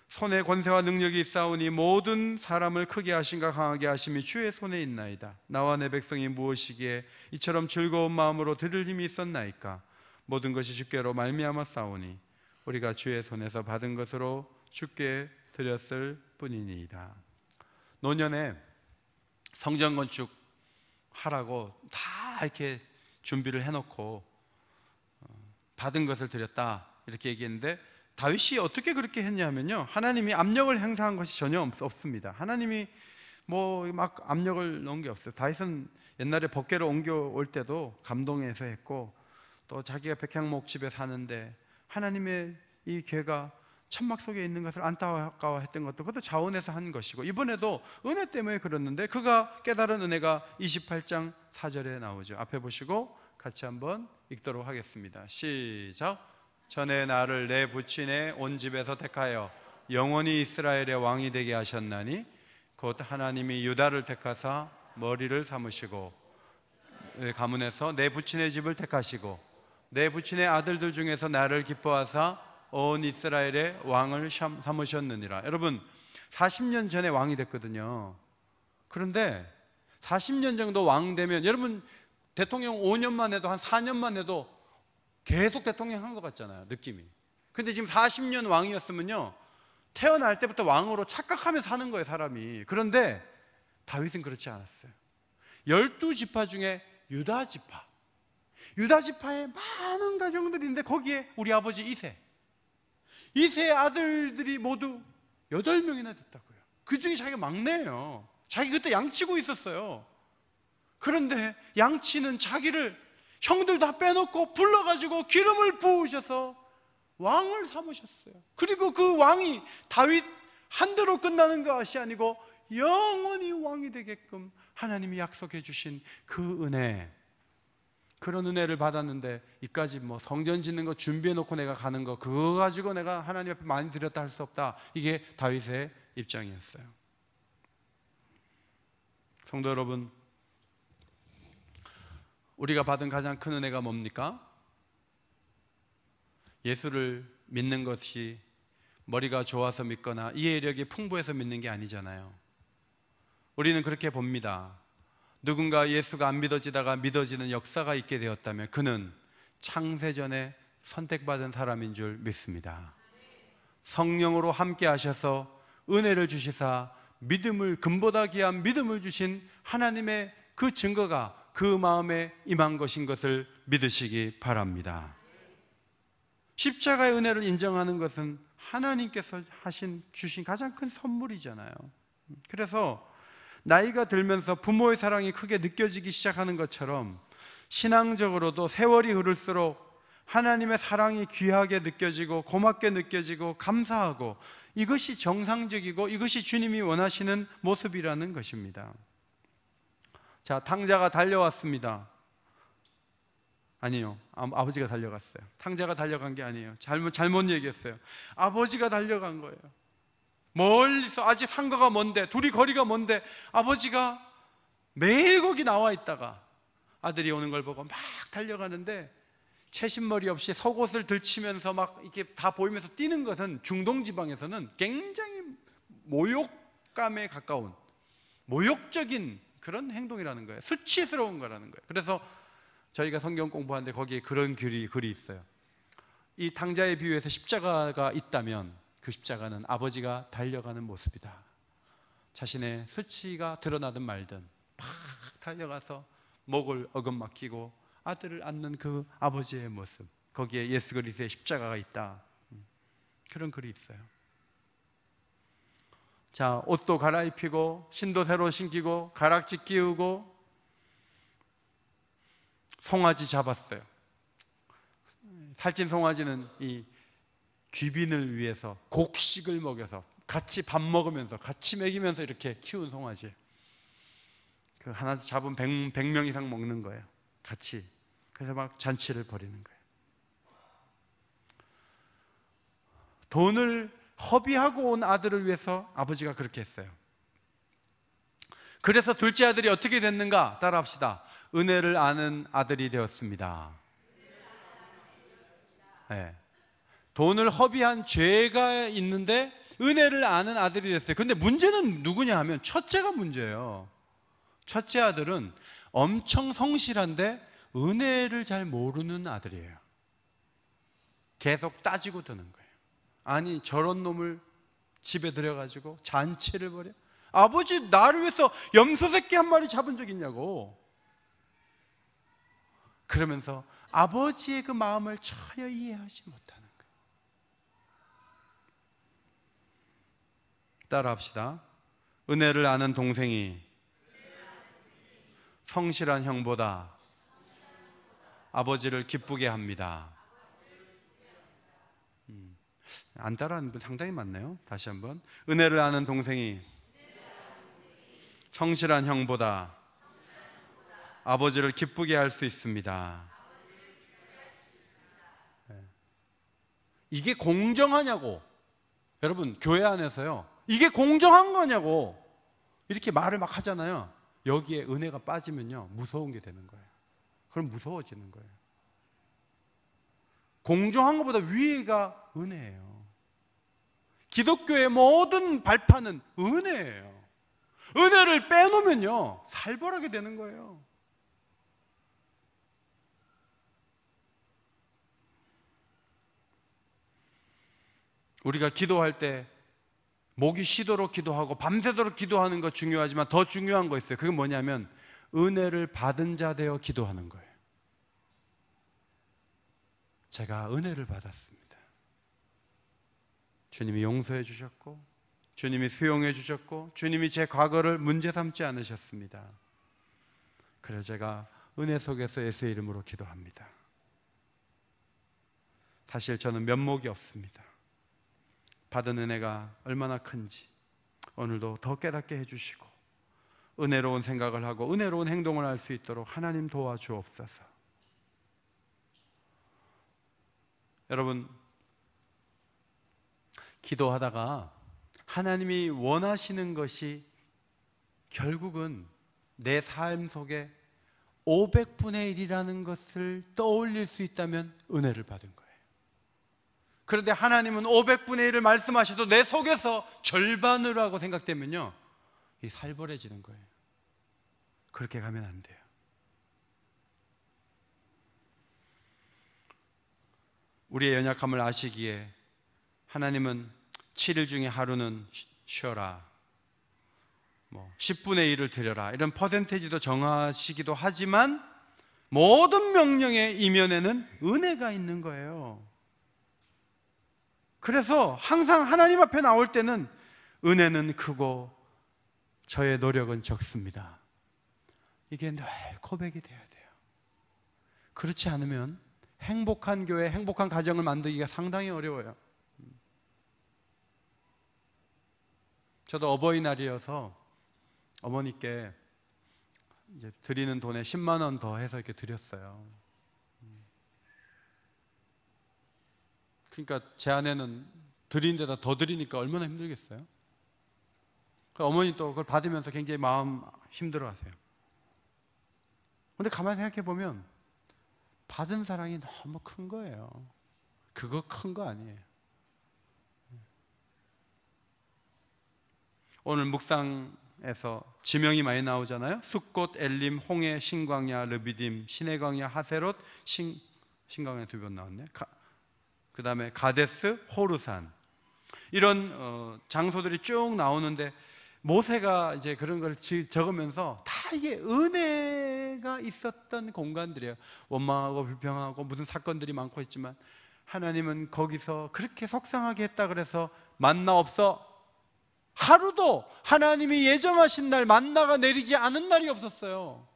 손에 권세와 능력이 있사오니 모든 사람을 크게 하신가 강하게 하심이 주의 손에 있나이다. 나와 내 백성이 무엇이기에 이처럼 즐거운 마음으로 드릴 힘이 있었나이까. 모든 것이 주께로 말미암았사오니 우리가 주의 손에서 받은 것으로 주께 드렸을 뿐이니이다. 노년에 성전 건축 하라고 다 이렇게 준비를 해놓고 받은 것을 드렸다 이렇게 얘기했는데, 다윗이 어떻게 그렇게 했냐면요, 하나님이 압력을 행사한 것이 전혀 없습니다. 하나님이 막 압력을 넣은 게 없어요. 다윗은 옛날에 법궤를 옮겨올 때도 감동해서 했고, 또 자기가 백향목 집에 사는데 하나님의 이 궤가 천막 속에 있는 것을 안타까워했던 것도 그것도 자원해서 한 것이고, 이번에도 은혜 때문에 그랬는데 그가 깨달은 은혜가 28장 4절에 나오죠. 앞에 보시고 같이 한번 읽도록 하겠습니다. 시작. 전에 나를 내 부친의 온 집에서 택하여 영원히 이스라엘의 왕이 되게 하셨나니 곧 하나님이 유다를 택하사 머리를 삼으시고 가문에서 내 부친의 집을 택하시고 내 부친의 아들들 중에서 나를 기뻐하사 온 이스라엘의 왕을 삼으셨느니라. 여러분 40년 전에 왕이 됐거든요. 그런데 40년 정도 왕 되면, 여러분 대통령 5년만 해도 한 4년만 해도 계속 대통령 한 것 같잖아요, 느낌이. 근데 지금 40년 왕이었으면요, 태어날 때부터 왕으로 착각하면서 사는 거예요, 사람이. 그런데 다윗은 그렇지 않았어요. 12지파 중에 유다 지파에 많은 가정들인데 거기에 우리 아버지 이세의 아들들이 모두 8명이나 됐다고요. 그 중에 자기가 막내예요. 자기 그때 양치고 있었어요. 그런데 양치는 자기를 형들 다 빼놓고 불러가지고 기름을 부으셔서 왕을 삼으셨어요. 그리고 그 왕이 다윗 한 대로 끝나는 것이 아니고 영원히 왕이 되게끔 하나님이 약속해 주신 그 은혜, 그런 은혜를 받았는데 이까지 뭐 성전 짓는 거 준비해 놓고 내가 가는 거, 그거 가지고 내가 하나님 앞에 많이 드렸다 할 수 없다. 이게 다윗의 입장이었어요. 성도 여러분, 우리가 받은 가장 큰 은혜가 뭡니까? 예수를 믿는 것이 머리가 좋아서 믿거나 이해력이 풍부해서 믿는 게 아니잖아요. 우리는 그렇게 봅니다. 누군가 예수가 안 믿어지다가 믿어지는 역사가 있게 되었다면 그는 창세전에 선택받은 사람인 줄 믿습니다. 성령으로 함께 하셔서 은혜를 주시사 믿음을, 금보다 귀한 믿음을 주신 하나님의 그 증거가 그 마음에 임한 것인 것을 믿으시기 바랍니다. 십자가의 은혜를 인정하는 것은 하나님께서 주신 가장 큰 선물이잖아요. 그래서 나이가 들면서 부모의 사랑이 크게 느껴지기 시작하는 것처럼 신앙적으로도 세월이 흐를수록 하나님의 사랑이 귀하게 느껴지고 고맙게 느껴지고 감사하고, 이것이 정상적이고 이것이 주님이 원하시는 모습이라는 것입니다. 자, 탕자가 달려왔습니다. 아니요, 아버지가 달려갔어요. 탕자가 달려간 게 아니에요. 잘못 얘기했어요. 아버지가 달려간 거예요. 멀리서, 아직 상가가 먼데, 둘이 거리가 먼데 아버지가 매일 거기 나와 있다가 아들이 오는 걸 보고 막 달려가는데, 채신머리 없이 속옷을 들치면서 막 이렇게 다 보이면서 뛰는 것은 중동 지방에서는 굉장히 모욕감에 가까운 모욕적인 그런 행동이라는 거예요. 수치스러운 거라는 거예요. 그래서 저희가 성경 공부하는데 거기에 그런 글이 있어요. 이 탕자의 비유에서 십자가가 있다면 그 십자가는 아버지가 달려가는 모습이다. 자신의 수치가 드러나든 말든 막 달려가서 목을 어긋막히고 아들을 안는 그 아버지의 모습, 거기에 예수 그리스도의 십자가가 있다. 그런 글이 있어요. 자, 옷도 갈아입히고 신도 새로 신기고 가락지 끼우고 송아지 잡았어요. 살찐 송아지는 이 귀빈을 위해서 곡식을 먹여서 같이 밥 먹으면서 같이 먹이면서 이렇게 키운 송아지. 그 하나 잡은 100명 이상 먹는 거예요, 같이. 그래서 막 잔치를 벌이는 거예요. 돈을 허비하고 온 아들을 위해서 아버지가 그렇게 했어요. 그래서 둘째 아들이 어떻게 됐는가? 따라합시다. 은혜를 아는 아들이 되었습니다. 네. 돈을 허비한 죄가 있는데 은혜를 아는 아들이 됐어요. 근데 문제는 누구냐 하면 첫째가 문제예요. 첫째 아들은 엄청 성실한데 은혜를 잘 모르는 아들이에요. 계속 따지고 드는 거예요. 아니, 저런 놈을 집에 들여가지고 잔치를 벌여? 아버지, 나를 위해서 염소 새끼 한 마리 잡은 적 있냐고. 그러면서 아버지의 그 마음을 전혀 이해하지 못하는 거예요. 따라합시다. 은혜를 아는 동생이 성실한 형보다 아버지를 기쁘게 합니다. 안 따라하는 분 상당히 많네요. 다시 한번. 은혜를 아는 동생이 성실한 형보다 아버지를 기쁘게 할 수 있습니다. 이게 공정하냐고, 여러분 교회 안에서요, 이게 공정한 거냐고 이렇게 말을 막 하잖아요. 여기에 은혜가 빠지면요 무서운 게 되는 거예요. 그럼 무서워지는 거예요. 공정한 것보다 위가 은혜예요. 기독교의 모든 발판은 은혜예요. 은혜를 빼놓으면요 살벌하게 되는 거예요. 우리가 기도할 때 목이 쉬도록 기도하고 밤새도록 기도하는 거 중요하지만 더 중요한 거 있어요. 그게 뭐냐면 은혜를 받은 자 되어 기도하는 거예요. 제가 은혜를 받았습니다. 주님이 용서해 주셨고, 주님이 수용해 주셨고, 주님이 제 과거를 문제 삼지 않으셨습니다. 그래서 제가 은혜 속에서 예수의 이름으로 기도합니다. 사실 저는 면목이 없습니다. 받은 은혜가 얼마나 큰지 오늘도 더 깨닫게 해주시고 은혜로운 생각을 하고 은혜로운 행동을 할 수 있도록 하나님 도와주옵소서. 여러분, 기도하다가 하나님이 원하시는 것이 결국은 내 삶 속에 500분의 1이라는 것을 떠올릴 수 있다면 은혜를 받은 거예요. 그런데 하나님은 500분의 1을 말씀하셔도 내 속에서 절반으로 하고 생각되면요 이 살벌해지는 거예요. 그렇게 가면 안 돼요. 우리의 연약함을 아시기에 하나님은 7일 중에 하루는 쉬어라, 10분의 1을 드려라, 이런 퍼센테이지도 정하시기도 하지만 모든 명령의 이면에는 은혜가 있는 거예요. 그래서 항상 하나님 앞에 나올 때는 은혜는 크고 저의 노력은 적습니다, 이게 늘 고백이 돼야 돼요. 그렇지 않으면 행복한 교회, 행복한 가정을 만들기가 상당히 어려워요. 저도 어버이날이어서 어머니께 이제 드리는 돈에 10만 원 더 해서 이렇게 드렸어요. 그러니까 제 아내는 드린 데다 더 드리니까 얼마나 힘들겠어요? 어머니 또 그걸 받으면서 굉장히 마음 힘들어 하세요. 근데 가만히 생각해 보면 받은 사랑이 너무 큰 거예요. 그거 큰 거 아니에요. 오늘 묵상에서 지명이 많이 나오잖아요. 숫꽃, 엘림, 홍해, 신광야, 르비딤, 신의 광야, 하세롯, 신광야 2번 나왔네. 그 다음에 가데스, 호르산, 이런 장소들이 쭉 나오는데 모세가 이제 그런 걸 적으면서 다 이게 은혜가 있었던 공간들이에요. 원망하고 불평하고 무슨 사건들이 많고 있지만 하나님은 거기서 그렇게 속상하게 했다 그래서 만나 없어, 하루도 하나님이 예정하신 날 만나가 내리지 않은 날이 없었어요.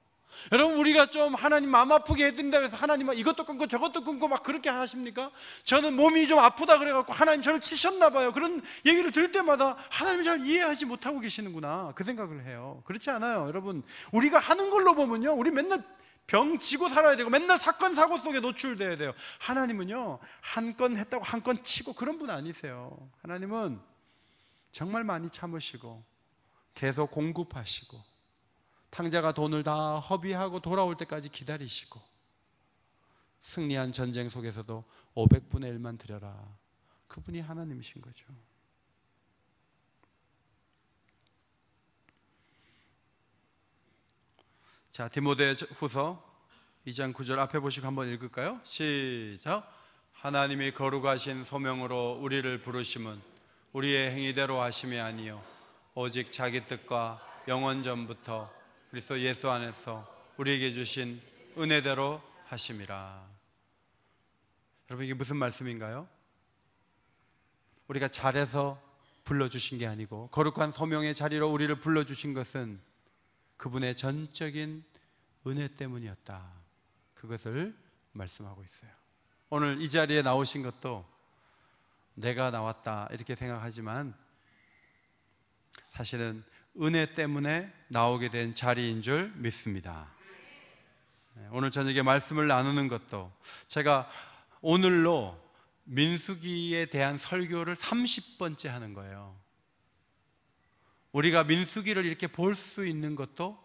여러분, 우리가 좀 하나님 마음 아프게 해드린다 그래서 하나님 이것도 끊고 저것도 끊고 막 그렇게 하십니까? 저는 몸이 좀 아프다 그래갖고 하나님 저를 치셨나 봐요. 그런 얘기를 들을 때마다 하나님이 잘 이해하지 못하고 계시는구나, 그 생각을 해요. 그렇지 않아요. 여러분, 우리가 하는 걸로 보면요 우리 맨날 병 지고 살아야 되고 맨날 사건 사고 속에 노출돼야 돼요. 하나님은요 한 건 했다고 한 건 치고 그런 분 아니세요. 하나님은 정말 많이 참으시고 계속 공급하시고 탕자가 돈을 다 허비하고 돌아올 때까지 기다리시고 승리한 전쟁 속에서도 500분의 1만 드려라, 그분이 하나님이신 거죠. 자, 디모데후서 2장 9절 앞에 보시고 한번 읽을까요? 시작. 하나님이 거룩하신 소명으로 우리를 부르심은 우리의 행위대로 하심이 아니요 오직 자기 뜻과 영원 전부터 그리스도 예수 안에서 우리에게 주신 은혜대로 하심이라. 여러분, 이게 무슨 말씀인가요? 우리가 잘해서 불러주신 게 아니고 거룩한 소명의 자리로 우리를 불러주신 것은 그분의 전적인 은혜 때문이었다, 그것을 말씀하고 있어요. 오늘 이 자리에 나오신 것도 내가 나왔다 이렇게 생각하지만 사실은 은혜 때문에 나오게 된 자리인 줄 믿습니다. 오늘 저녁에 말씀을 나누는 것도 제가 오늘로 민수기에 대한 설교를 30번째 하는 거예요. 우리가 민수기를 이렇게 볼 수 있는 것도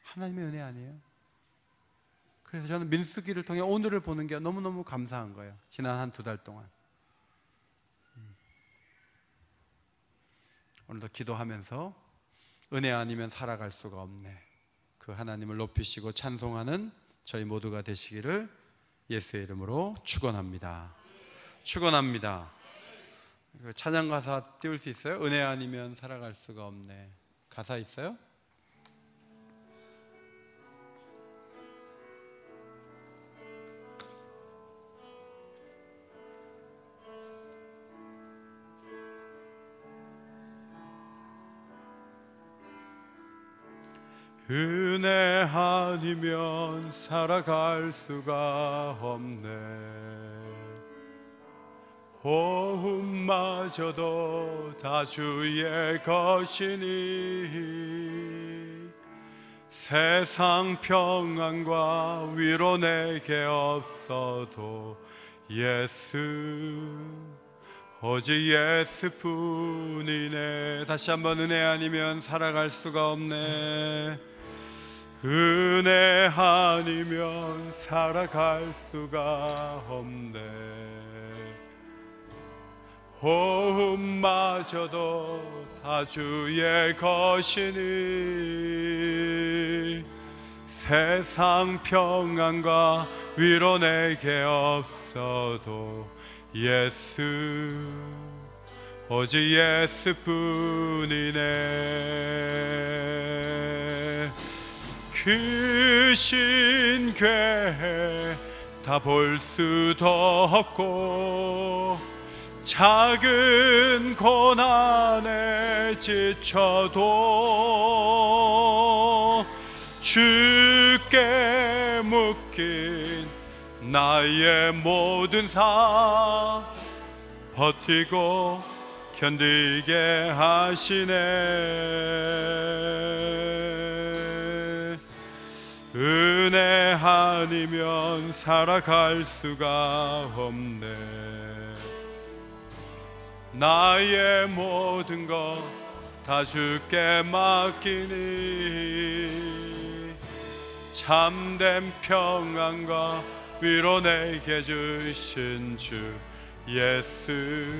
하나님의 은혜 아니에요? 그래서 저는 민수기를 통해 오늘을 보는 게 너무너무 감사한 거예요. 지난 한 2달 동안. 오늘도 기도하면서 은혜 아니면 살아갈 수가 없네, 그 하나님을 높이시고 찬송하는 저희 모두가 되시기를 예수의 이름으로 축원합니다. 축원합니다. 찬양 가사 띄울 수 있어요? 은혜 아니면 살아갈 수가 없네. 가사 있어요? 은혜 아니면 살아갈 수가 없네. 호흡마저도 다 주의 것이니 세상 평안과 위로 내게 없어도 예수, 오직 예수뿐이네. 다시 한번 은혜 아니면 살아갈 수가 없네. 은혜 아니면 살아갈 수가 없네. 호흡마저도 다 주의 것이니 세상 평안과 위로 내게 없어도 예수, 오직 예수뿐이네. 그 신궤 다 볼 수도 없고 작은 고난에 지쳐도 주께 묶인 나의 모든 삶 버티고 견디게 하시네. 은혜 아니면 살아갈 수가 없네. 나의 모든 것 다 주께 맡기니 참된 평안과 위로 내게 주신 주 예수,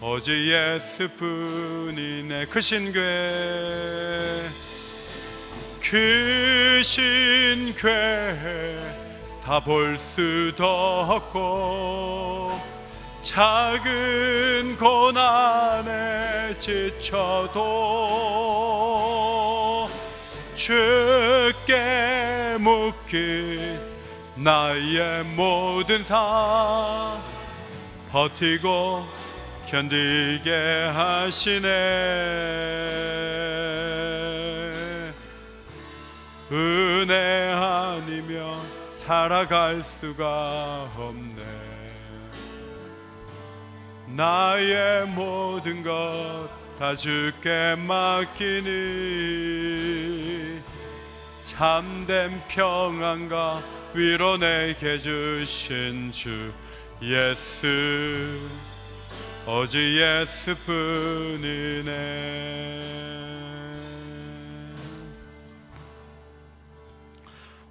오직 예수뿐이네. 그 신궤, 그 신궤 다 볼 수도 없고 작은 고난에 지쳐도 주께 묶인 나의 모든 삶 버티고 견디게 하시네. 은혜 아니면 살아갈 수가 없네. 나의 모든 것 다 주께 맡기니 참된 평안과 위로 내게 주신 주 예수, 오직 예수뿐이네.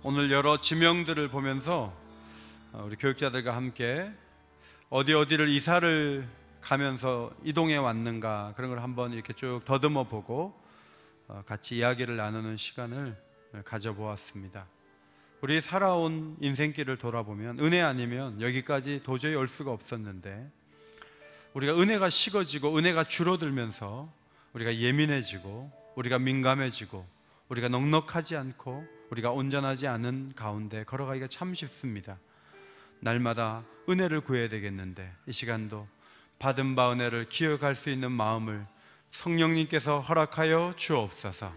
오늘 여러 지명들을 보면서 우리 교육자들과 함께 어디를 이사를 가면서 이동해 왔는가 그런 걸 한번 이렇게 쭉 더듬어 보고 같이 이야기를 나누는 시간을 가져보았습니다. 우리 살아온 인생길을 돌아보면 은혜 아니면 여기까지 도저히 올 수가 없었는데 우리가 은혜가 식어지고 은혜가 줄어들면서 우리가 예민해지고 우리가 민감해지고 우리가 넉넉하지 않고 우리가 온전하지 않은 가운데 걸어가기가 참 쉽습니다. 날마다 은혜를 구해야 되겠는데 이 시간도 받은 바 은혜를 기억할 수 있는 마음을 성령님께서 허락하여 주옵소서.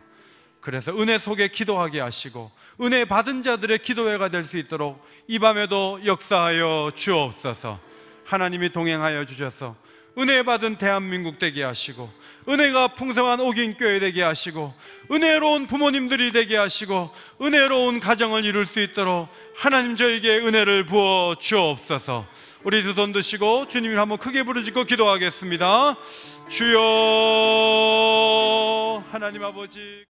그래서 은혜 속에 기도하게 하시고 은혜 받은 자들의 기도회가 될 수 있도록 이 밤에도 역사하여 주옵소서. 하나님이 동행하여 주셔서 은혜 받은 대한민국 되게 하시고, 은혜가 풍성한 옥인교회 되게 하시고, 은혜로운 부모님들이 되게 하시고, 은혜로운 가정을 이룰 수 있도록 하나님 저에게 은혜를 부어 주옵소서. 우리 두 손 드시고 주님을 한번 크게 부르짖고 기도하겠습니다. 주여, 하나님 아버지.